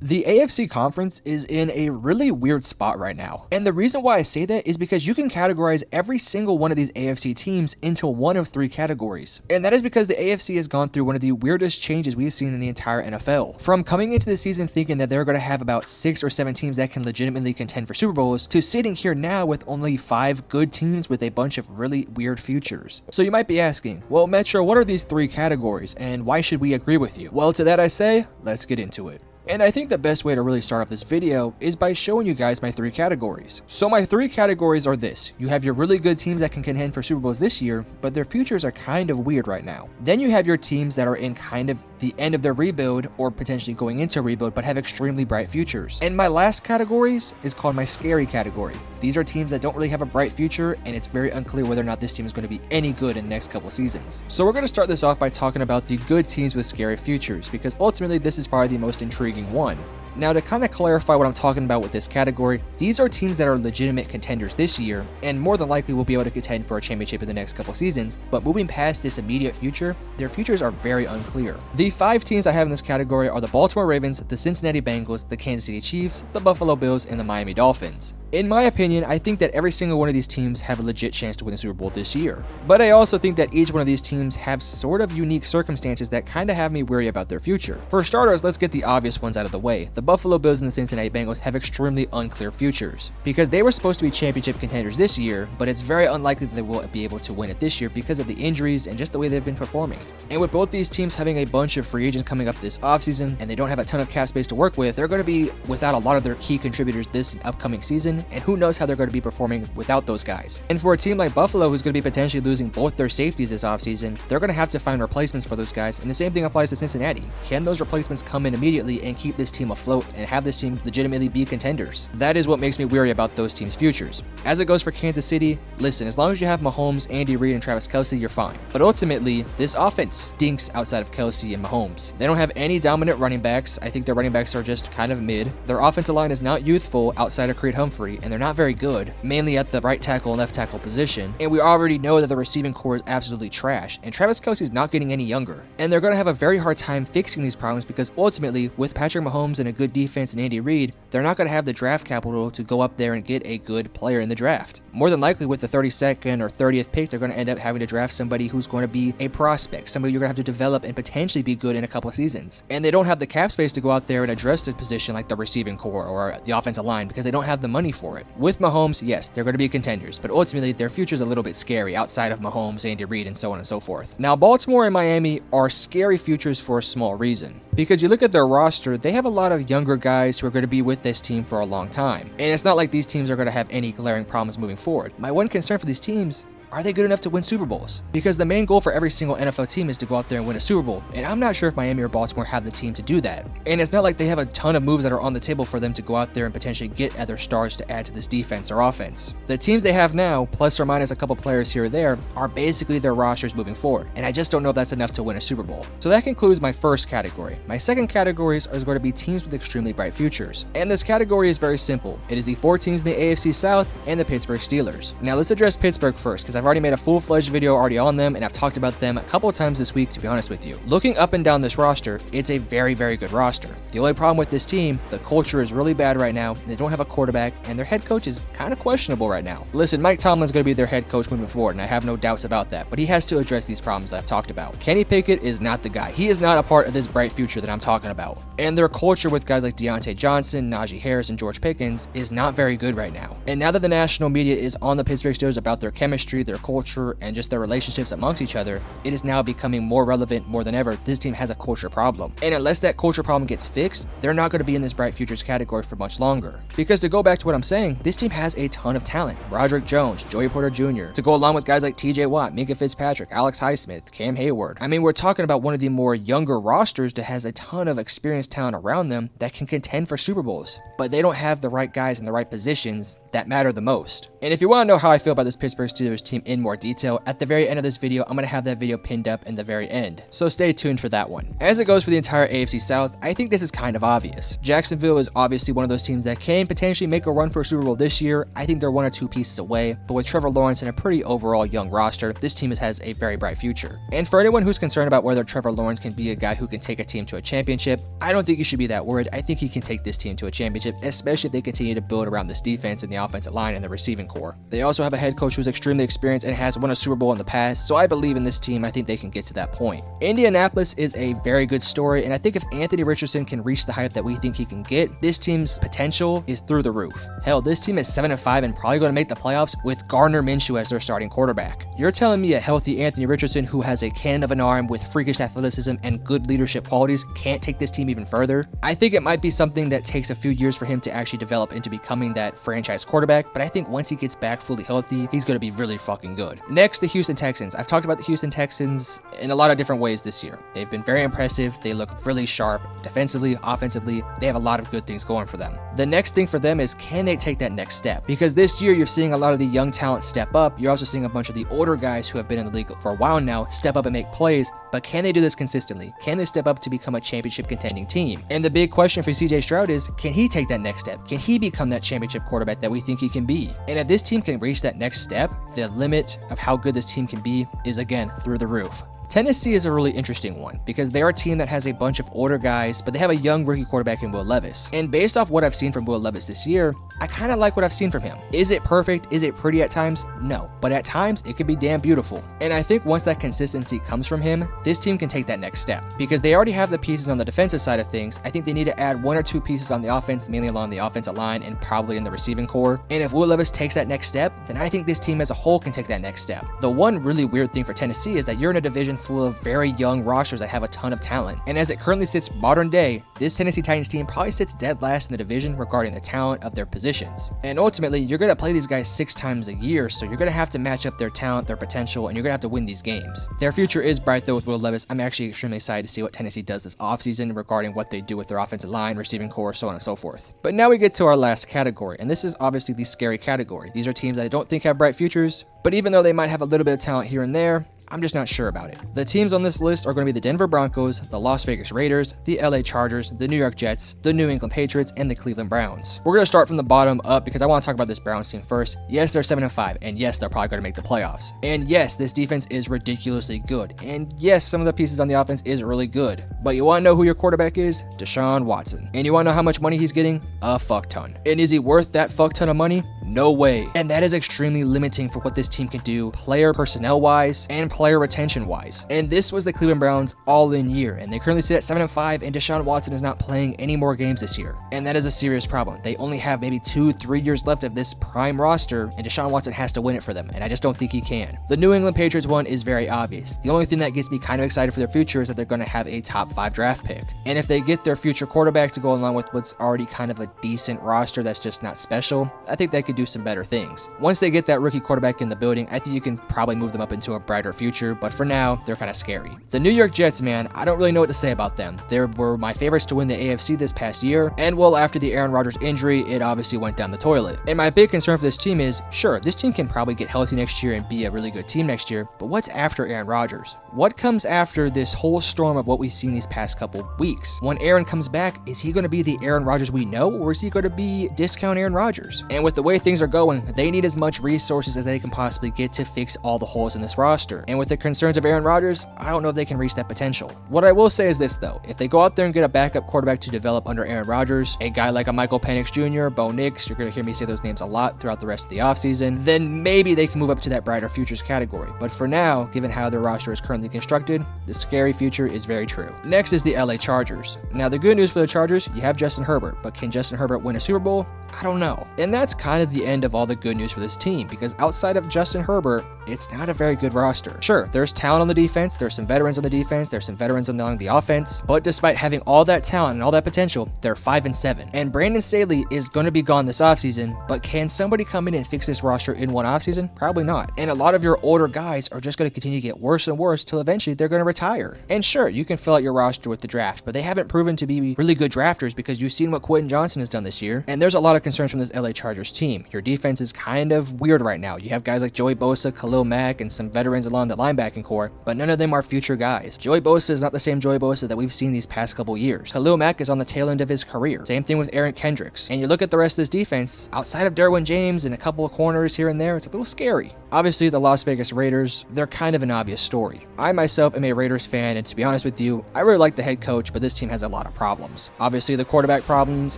The AFC Conference is in a really weird spot right now. And the reason why I say that is because you can categorize every single one of these AFC teams into one of three categories. And that is because the AFC has gone through one of the weirdest changes we've seen in the entire NFL. From coming into the season thinking that they're going to have about 6 or 7 teams that can legitimately contend for Super Bowls, to sitting here now with only 5 good teams with a bunch of really weird futures. So you might be asking, well, Metro, what are these 3 categories and why should we agree with you? Well, to that I say, let's get into it. And I think the best way to really start off this video is by showing you guys my 3 categories. So my 3 categories are this. You have your really good teams that can contend for Super Bowls this year, but their futures are kind of weird right now. Then you have your teams that are in kind of the end of their rebuild or potentially going into rebuild but have extremely bright futures. And my last categories is called my scary category. These are teams that don't really have a bright future and it's very unclear whether or not this team is going to be any good in the next couple seasons. So we're going to start this off by talking about the good teams with scary futures because ultimately this is probably the most intriguing one. Now, to kind of clarify what I'm talking about with this category, these are teams that are legitimate contenders this year and more than likely will be able to contend for a championship in the next couple seasons, but moving past this immediate future, their futures are very unclear. The 5 teams I have in this category are the Baltimore Ravens, the Cincinnati Bengals, the Kansas City Chiefs, the Buffalo Bills, and the Miami Dolphins. In my opinion, I think that every single one of these teams have a legit chance to win the Super Bowl this year. But I also think that each one of these teams have sort of unique circumstances that kind of have me worry about their future. For starters, let's get the obvious ones out of the way. The Buffalo Bills and the Cincinnati Bengals have extremely unclear futures because they were supposed to be championship contenders this year, but it's very unlikely that they will be able to win it this year because of the injuries and just the way they've been performing. And with both these teams having a bunch of free agents coming up this offseason and they don't have a ton of cap space to work with, they're going to be without a lot of their key contributors this upcoming season, and who knows how they're going to be performing without those guys. And for a team like Buffalo, who's going to be potentially losing both their safeties this offseason, they're going to have to find replacements for those guys, and the same thing applies to Cincinnati. Can those replacements come in immediately and keep this team afloat and have this team legitimately be contenders? That is what makes me weary about those teams' futures. As it goes for Kansas City, listen, as long as you have Mahomes, Andy Reid, and Travis Kelce, you're fine. But ultimately, this offense stinks outside of Kelce and Mahomes. They don't have any dominant running backs. I think their running backs are just kind of mid. Their offensive line is not youthful outside of Creed Humphrey, and they're not very good, mainly at the right tackle and left tackle position. And we already know that the receiving core is absolutely trash, and Travis Kelce is not getting any younger. And they're going to have a very hard time fixing these problems because ultimately, with Patrick Mahomes and a good defense and Andy Reid, they're not going to have the draft capital to go up there and get a good player in the draft. More than likely, with the 32nd or 30th pick, they're going to end up having to draft somebody who's going to be a prospect, somebody you're going to have to develop and potentially be good in a couple of seasons. And they don't have the cap space to go out there and address the position like the receiving core or the offensive line because they don't have the money for it. With Mahomes, yes, they're going to be contenders, but ultimately their future's a little bit scary outside of Mahomes, Andy Reid, and so on and so forth. Now, Baltimore and Miami are scary futures for a small reason. Because you look at their roster, they have a lot of younger guys who are going to be with this team for a long time. And it's not like these teams are going to have any glaring problems moving forward. My one concern for these teams, are they good enough to win Super Bowls? Because the main goal for every single NFL team is to go out there and win a Super Bowl, and I'm not sure if Miami or Baltimore have the team to do that. And it's not like they have a ton of moves that are on the table for them to go out there and potentially get other stars to add to this defense or offense. The teams they have now, plus or minus a couple players here or there, are basically their rosters moving forward, and I just don't know if that's enough to win a Super Bowl. So that concludes my first category. My second categories are going to be teams with extremely bright futures. And this category is very simple. It is the 4 teams in the AFC South and the Pittsburgh Steelers. Now let's address Pittsburgh first, because I've already made a full-fledged video already on them, and I've talked about them a couple of times this week, to be honest with you. Looking up and down this roster, it's a very, very good roster. The only problem with this team, the culture is really bad right now. They don't have a quarterback, and their head coach is kind of questionable right now. Listen, Mike Tomlin's going to be their head coach moving forward, and I have no doubts about that, but he has to address these problems that I've talked about. Kenny Pickett is not the guy. He is not a part of this bright future that I'm talking about. And their culture with guys like Deontay Johnson, Najee Harris, and George Pickens is not very good right now. And now that the national media is on the Pittsburgh Steelers about their chemistry, their culture, and just their relationships amongst each other, it is now becoming more relevant more than ever. This team has a culture problem. And unless that culture problem gets fixed, they're not going to be in this bright futures category for much longer. Because to go back to what I'm saying, this team has a ton of talent. Roderick Jones, Joey Porter Jr., to go along with guys like TJ Watt, Minka Fitzpatrick, Alex Highsmith, Cam Hayward. I mean, we're talking about one of the more younger rosters that has a ton of experienced talent around them that can contend for Super Bowls. But they don't have the right guys in the right positions that matter the most. And if you want to know how I feel about this Pittsburgh Steelers team team in more detail. At the very end of this video, I'm going to have that video pinned up in the very end, so stay tuned for that one. As it goes for the entire AFC South, I think this is kind of obvious. Jacksonville is obviously one of those teams that can potentially make a run for a Super Bowl this year. I think they're 1 or 2 pieces away, but with Trevor Lawrence and a pretty overall young roster, this team has a very bright future. And for anyone who's concerned about whether Trevor Lawrence can be a guy who can take a team to a championship, I don't think you should be that worried. I think he can take this team to a championship, especially if they continue to build around this defense and the offensive line and the receiving core. They also have a head coach who's extremely experienced and has won a Super Bowl in the past, so I believe in this team. I think they can get to that point. Indianapolis is a very good story, and I think if Anthony Richardson can reach the height that we think he can get, this team's potential is through the roof. Hell, this team is 7-5 and probably going to make the playoffs with Gardner Minshew as their starting quarterback. You're telling me a healthy Anthony Richardson, who has a cannon of an arm with freakish athleticism and good leadership qualities, can't take this team even further? I think it might be something that takes a few years for him to actually develop into becoming that franchise quarterback, but I think once he gets back fully healthy, he's going to be really fucking good. Next, the Houston Texans. I've talked about the Houston Texans in a lot of different ways this year. They've been very impressive. They look really sharp defensively, offensively. They have a lot of good things going for them. The next thing for them is, can they take that next step? Because this year you're seeing a lot of the young talent step up. You're also seeing a bunch of the older guys who have been in the league for a while now step up and make plays, but can they do this consistently? Can they step up to become a championship contending team? And the big question for CJ Stroud is, can he take that next step? Can he become that championship quarterback that we think he can be? And if this team can reach that next step, the limit of how good this team can be is again through the roof. Tennessee is a really interesting one because they're a team that has a bunch of older guys, but they have a young rookie quarterback in Will Levis. And based off what I've seen from Will Levis this year, I kind of like what I've seen from him. Is it perfect? Is it pretty at times? No, but at times it can be damn beautiful. And I think once that consistency comes from him, this team can take that next step because they already have the pieces on the defensive side of things. I think they need to add 1 or 2 pieces on the offense, mainly along the offensive line and probably in the receiving core. And if Will Levis takes that next step, then I think this team as a whole can take that next step. The one really weird thing for Tennessee is that you're in a division full of very young rosters that have a ton of talent. And as it currently sits modern day, this Tennessee Titans team probably sits dead last in the division regarding the talent of their positions. And ultimately, you're going to play these guys 6 times a year, so you're going to have to match up their talent, their potential, and you're going to have to win these games. Their future is bright though with Will Levis. I'm actually extremely excited to see what Tennessee does this offseason regarding what they do with their offensive line, receiving core, so on and so forth. But now we get to our last category, and this is obviously the scary category. These are teams that I don't think have bright futures, but even though they might have a little bit of talent here and there, I'm just not sure about it. The teams on this list are going to be the Denver Broncos, the Las Vegas Raiders, the LA Chargers, the New York Jets, the New England Patriots, and the Cleveland Browns. We're going to start from the bottom up because I want to talk about this Browns team first. Yes, they're 7-5, and yes, they're probably going to make the playoffs. And yes, this defense is ridiculously good. And yes, some of the pieces on the offense is really good. But you want to know who your quarterback is? Deshaun Watson. And you want to know how much money he's getting? A fuck ton. And is he worth that fuck ton of money? No way. And that is extremely limiting for what this team can do player personnel wise and player retention wise. And this was the Cleveland Browns all in year, and they currently sit at 7-5, and Deshaun Watson is not playing any more games this year. And that is a serious problem. They only have maybe 2-3 years left of this prime roster, and Deshaun Watson has to win it for them, and I just don't think he can. The New England Patriots one is very obvious. The only thing that gets me kind of excited for their future is that they're going to have a top 5 draft pick. And if they get their future quarterback to go along with what's already kind of a decent roster that's just not special, I think they could do some better things. Once they get that rookie quarterback in the building, I think you can probably move them up into a brighter future, but for now, they're kind of scary. The New York Jets, man, I don't really know what to say about them. They were my favorites to win the AFC this past year, and well, after the Aaron Rodgers injury, it obviously went down the toilet. And my big concern for this team is, sure, this team can probably get healthy next year and be a really good team next year, but what's after Aaron Rodgers? What comes after this whole storm of what we've seen these past couple weeks? When Aaron comes back, is he going to be the Aaron Rodgers we know, or is he going to be discount Aaron Rodgers? And with the way things are going, they need as much resources as they can possibly get to fix all the holes in this roster. And with the concerns of Aaron Rodgers, I don't know if they can reach that potential. What I will say is this though, if they go out there and get a backup quarterback to develop under Aaron Rodgers, a guy like a Michael Penix Jr., Bo Nix, you're going to hear me say those names a lot throughout the rest of the offseason, then maybe they can move up to that brighter futures category. But for now, given how their roster is currently constructed, the scary future is very true. Next is the LA Chargers. Now the good news for the Chargers, you have Justin Herbert, but can Justin Herbert win a Super Bowl? I don't know. And that's kind of the end of all the good news for this team, because outside of Justin Herbert, it's not a very good roster. Sure, there's talent on the defense, there's some veterans on the defense, there's some veterans along the offense, but despite having all that talent and all that potential, they're 5-7. And Brandon Staley is going to be gone this offseason, but can somebody come in and fix this roster in one offseason? Probably not. And a lot of your older guys are just going to continue to get worse and worse till eventually they're going to retire. And sure, you can fill out your roster with the draft, but they haven't proven to be really good drafters because you've seen what Quentin Johnson has done this year, and there's a lot of concerns from this LA Chargers team. Your defense is kind of weird right now. You have guys like Joey Bosa, Khalil Khalil Mack and some veterans along the linebacking core, but none of them are future guys. Joey Bosa is not the same Joey Bosa that we've seen these past couple years. Khalil Mack is on the tail end of his career. Same thing with Aaron Kendricks. And you look at the rest of this defense, outside of Derwin James and a couple of corners here and there, it's a little scary. Obviously, the Las Vegas Raiders, they're kind of an obvious story. I myself am a Raiders fan, and to be honest with you, I really like the head coach, but this team has a lot of problems. Obviously, the quarterback problems,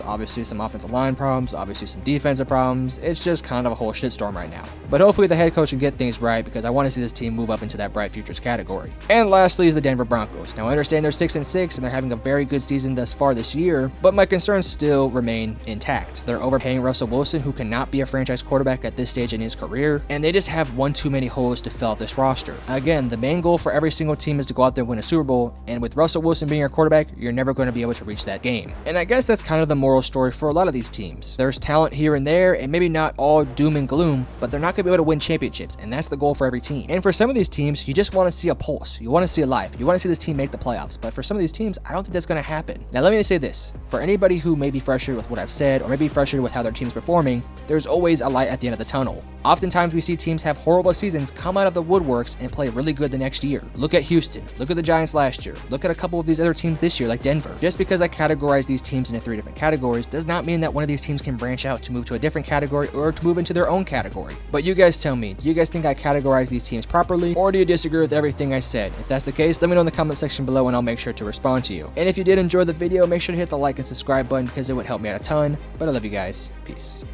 obviously some offensive line problems, obviously some defensive problems. It's just kind of a whole shitstorm right now. But hopefully the head coach can get things right, because I want to see this team move up into that bright futures category. And lastly is the Denver Broncos. Now, I understand they're 6-6 and they're having a very good season thus far this year, but my concerns still remain intact. They're overpaying Russell Wilson, who cannot be a franchise quarterback at this stage in his career, and they just have one too many holes to fill out this roster. Again, the main goal for every single team is to go out there and win a Super Bowl, and with Russell Wilson being your quarterback, you're never going to be able to reach that game. And I guess that's kind of the moral story for a lot of these teams. There's talent here and there, and maybe not all doom and gloom, but they're not going to be able to win championships, and that's the goal for every team. And for some of these teams, you just want to see a pulse. You want to see a life. You want to see this team make the playoffs. But for some of these teams, I don't think that's going to happen. Now, let me say this. For anybody who may be frustrated with what I've said, or maybe frustrated with how their team's performing, there's always a light at the end of the tunnel. Oftentimes, we see teams have horrible seasons come out of the woodworks and play really good the next year. Look at Houston. Look at the Giants last year. Look at a couple of these other teams this year, like Denver. Just because I categorize these teams into 3 different categories does not mean that one of these teams can branch out to move to a different category or to move into their own category. But you guys tell me, do you guys think I categorize these teams properly, or do you disagree with everything I said? If that's the case, let me know in the comment section below and I'll make sure to respond to you. And if you did enjoy the video, make sure to hit the like and subscribe button because it would help me out a ton. But I love you guys. Peace.